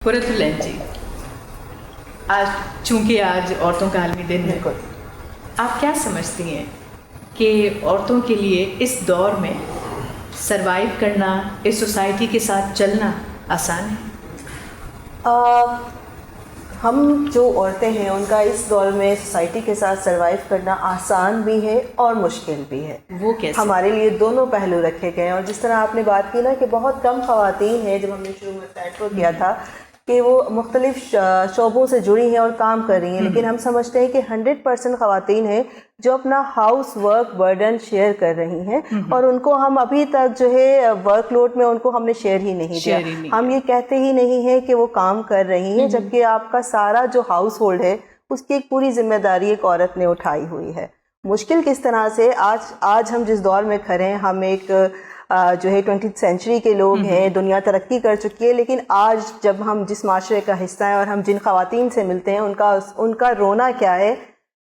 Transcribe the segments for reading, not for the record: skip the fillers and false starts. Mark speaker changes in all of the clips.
Speaker 1: फुरतुल्लाह जी, आज चूँकि आज औरतों का आलमी दिन है, आप क्या समझती हैं कि औरतों के लिए इस दौर में सरवाइव करना, इस सोसाइटी के साथ चलना आसान है?
Speaker 2: हम जो औरतें हैं उनका इस दौर में सोसाइटी के साथ सरवाइव करना आसान भी है और मुश्किल भी है।
Speaker 1: वो कैसे?
Speaker 2: हमारे लिए दोनों पहलू रखे गए हैं। और जिस तरह आपने बात की ना कि बहुत कम ख़वातीन हैं, जब हमने शुरू में इंट्रो किया था कि वो मुख्तलिफ शोबों से जुड़ी हैं और काम कर रही हैं, लेकिन हम समझते हैं कि 100% ख़वातीन हैं जो अपना हाउस वर्क बर्डन शेयर कर रही हैं और उनको हम अभी तक जो है वर्कलोड में उनको हमने शेयर ही नहीं दिया। हम ये कहते ही नहीं हैं कि वो काम कर रही हैं, जबकि आपका सारा जो हाउस होल्ड है उसकी एक पूरी जिम्मेदारी एक औरत ने उठाई हुई है। मुश्किल किस तरह से आज हम जिस दौर में खड़े हैं, हम एक जो है 20th सेंचुरी के लोग हैं, दुनिया तरक्की कर चुकी है, लेकिन आज जब हम जिस माशरे का हिस्सा हैं और हम जिन ख़वातीन से मिलते हैं उनका रोना क्या है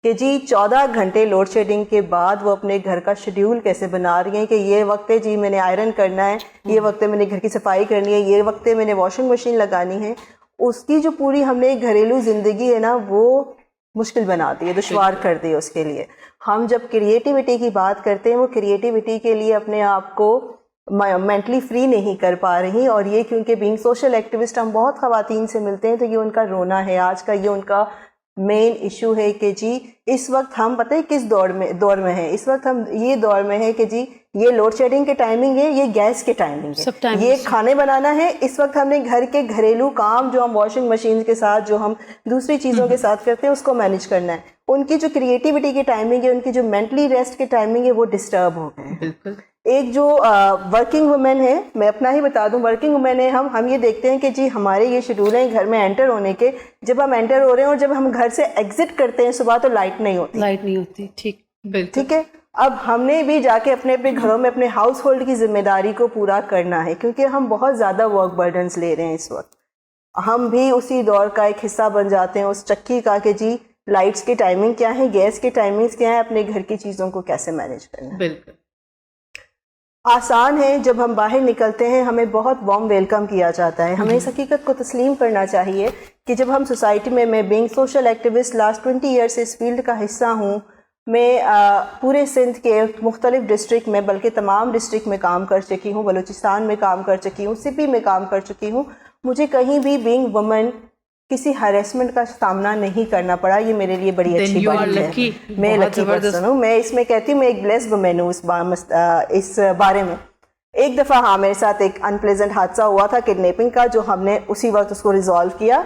Speaker 2: कि जी 14 घंटे लोड शेडिंग के बाद वो अपने घर का शेड्यूल कैसे बना रही हैं कि ये वक्त है जी मैंने आयरन करना है, ये वक्त है मैंने घर की सफाई करनी है, ये वक्त है मैंने वॉशिंग मशीन लगानी है। उसकी जो पूरी हमने घरेलू ज़िंदगी है ना, वो मुश्किल बना दी है, दुश्वार कर दी है उसके लिए। हम जब क्रिएटिविटी की बात करते हैं, वो क्रिएटिविटी के लिए अपने आप को मेंटली फ्री नहीं कर पा रही, और ये क्योंकि बीइंग सोशल एक्टिविस्ट हम बहुत ख़वातीन से मिलते हैं, तो ये उनका रोना है आज का, ये उनका मेन इशू है कि जी इस वक्त हम पता है किस दौर में हैं। इस वक्त हम ये दौर में है कि जी ये लोड शेडिंग के टाइमिंग है, ये गैस के टाइमिंग है, ये खाने बनाना है। इस वक्त हमने घर के घरेलू काम जो हम वॉशिंग मशीन के साथ, जो हम दूसरी चीज़ों के साथ करते हैं, उसको मैनेज करना है। उनकी जो क्रिएटिविटी की टाइमिंग है, उनकी जो मेंटली रेस्ट की टाइमिंग है, वो डिस्टर्ब हो गए हैं।
Speaker 1: बिल्कुल।
Speaker 2: एक जो वर्किंग वुमेन है, मैं अपना ही बता दूं, वर्किंग वुमेन है, हम ये देखते हैं कि जी हमारे ये शेड्यूल हैं घर में एंटर होने के। जब हम एंटर हो रहे हैं और जब हम घर से एग्जिट करते हैं सुबह, तो लाइट नहीं होती। ठीक है। अब हमने भी जाके अपने अपने घरों में अपने हाउस होल्ड की जिम्मेदारी को पूरा करना है, क्योंकि हम बहुत ज़्यादा वर्क बर्डन्स ले रहे हैं इस वक्त। हम भी उसी दौर का एक हिस्सा बन जाते हैं, उस चक्की का, कि जी लाइट्स की टाइमिंग क्या है, गैस की टाइमिंग्स क्या है, अपने घर की चीज़ों को कैसे मैनेज करना है।
Speaker 1: बिल्कुल
Speaker 2: आसान है। जब हम बाहर निकलते हैं हमें बहुत वार्म वेलकम किया जाता है। हमें इस हकीकत को तस्लीम करना चाहिए कि जब हम सोसाइटी में, मैं being social activist last 20 years से इस फील्ड का हिस्सा हूँ, मैं पूरे सिंध के मुख्तलिफ डिस्ट्रिक्ट में, बल्कि तमाम डिस्ट्रिक्ट में काम कर चुकी हूँ, बलूचिस्तान में काम कर चुकी हूँ, सिपी में काम कर चुकी हूँ। मुझे कहीं भी बीइंग वुमन किसी हरेसमेंट का सामना नहीं करना पड़ा। ये मेरे लिए बड़ी अच्छी बात है। मैं लकी पर्सन हूँ। मैं इसमें कहती हूँ मैं एक ब्लेस्ड वुमेन हूँ इस बारे में। एक दफ़ा हाँ मेरे साथ एक अनप्लेजेंट हादसा हुआ था किडनैपिंग का, जो हमने उसी वक्त उसको रिजॉल्व किया,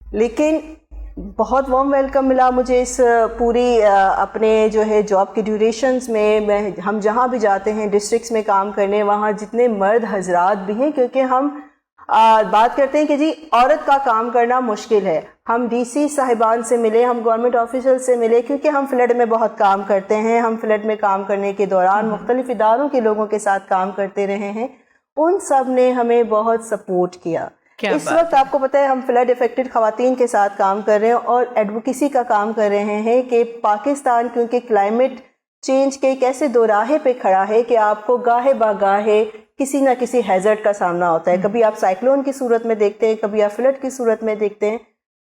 Speaker 2: लेकिन बहुत वार्म वेलकम मिला मुझे इस पूरी अपने जो है जॉब की ड्यूरेशंस में। हम जहाँ भी जाते हैं डिस्ट्रिक्ट्स में काम करने, वहाँ जितने मर्द हजरात भी हैं, क्योंकि हम बात करते हैं कि जी औरत का काम करना मुश्किल है। हम डीसी साहिबान से मिले, हम गवर्नमेंट ऑफिशियल से मिले, क्योंकि हम फ्लड में बहुत काम करते हैं। हम फ्लड में काम करने के दौरान मुख्तलिफ इदारों के लोगों के साथ काम करते रहे हैं। उन सब ने हमें बहुत सपोर्ट किया। इस वक्त आपको पता है हम फ्लड इफेक्टेड ख़वातीन के साथ काम कर रहे हैं और एडवोकेसी का काम कर रहे हैं कि पाकिस्तान क्योंकि क्लाइमेट चेंज के एक ऐसे दोराहे पे खड़ा है कि आपको गाहे बागाहे किसी ना किसी हैज़र्ड का सामना होता है। कभी आप साइक्लोन की सूरत में देखते हैं, कभी आप फ्लड की सूरत में देखते हैं।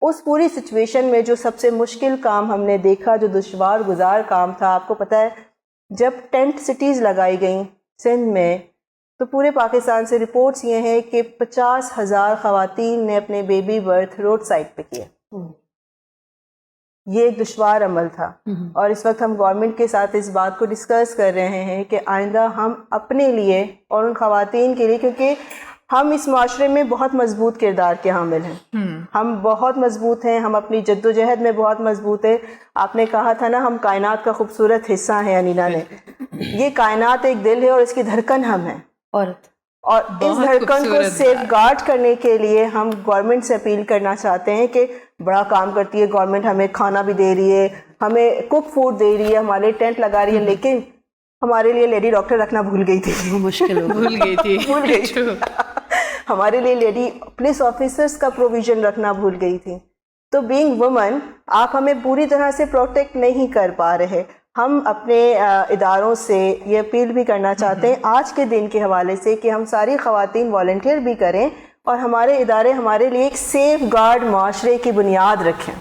Speaker 2: उस पूरी सिचुएशन में जो सबसे मुश्किल काम हमने देखा, जो दुश्वार गुजार काम था, आपको पता है जब टेंट सिटीज़ लगाई गई सिंध में, तो पूरे पाकिस्तान से रिपोर्ट्स ये हैं कि 50,000 ख़वातीन ने अपने बेबी बर्थ रोड साइड पे किया। ये एक दुश्वार अमल था। और इस वक्त हम गवर्नमेंट के साथ इस बात को डिस्कस कर रहे हैं कि आइंदा हम अपने लिए और उन ख़वातीन के लिए, क्योंकि हम इस माशरे में बहुत मजबूत किरदार के हामिल हैं, हम बहुत मजबूत हैं, हम अपनी जद्दोजहद में बहुत मजबूत है। आपने कहा था ना हम कायनात का खूबसूरत हिस्सा हैं, अनीना ने। ये कायनात एक दिल है और इसकी धड़कन हम हैं, और इस धड़कन को सेफ गार्ड करने के लिए हम गवर्नमेंट से अपील करना चाहते हैं कि बड़ा काम करती है गवर्नमेंट, हमें खाना भी दे रही है, हमें कुक फूड दे रही है, हमारे टेंट लगा रही है, लेकिन हमारे लिए लेडी डॉक्टर रखना भूल गई थी।
Speaker 1: मुश्किल भूल गई थी
Speaker 2: हमारे लिए लेडी पुलिस ऑफिसर्स का प्रोविजन रखना भूल गई थी। तो बीइंग वुमन आप हमें पूरी तरह से प्रोटेक्ट नहीं कर पा रहे। हम अपने इदारों से ये अपील भी करना चाहते हैं आज के दिन के हवाले से कि हम सारी ख़वातीन वॉलंटियर भी करें اور ہمارے ادارے ہمارے لیے ایک سیف گارڈ معاشرے کی بنیاد رکھیں.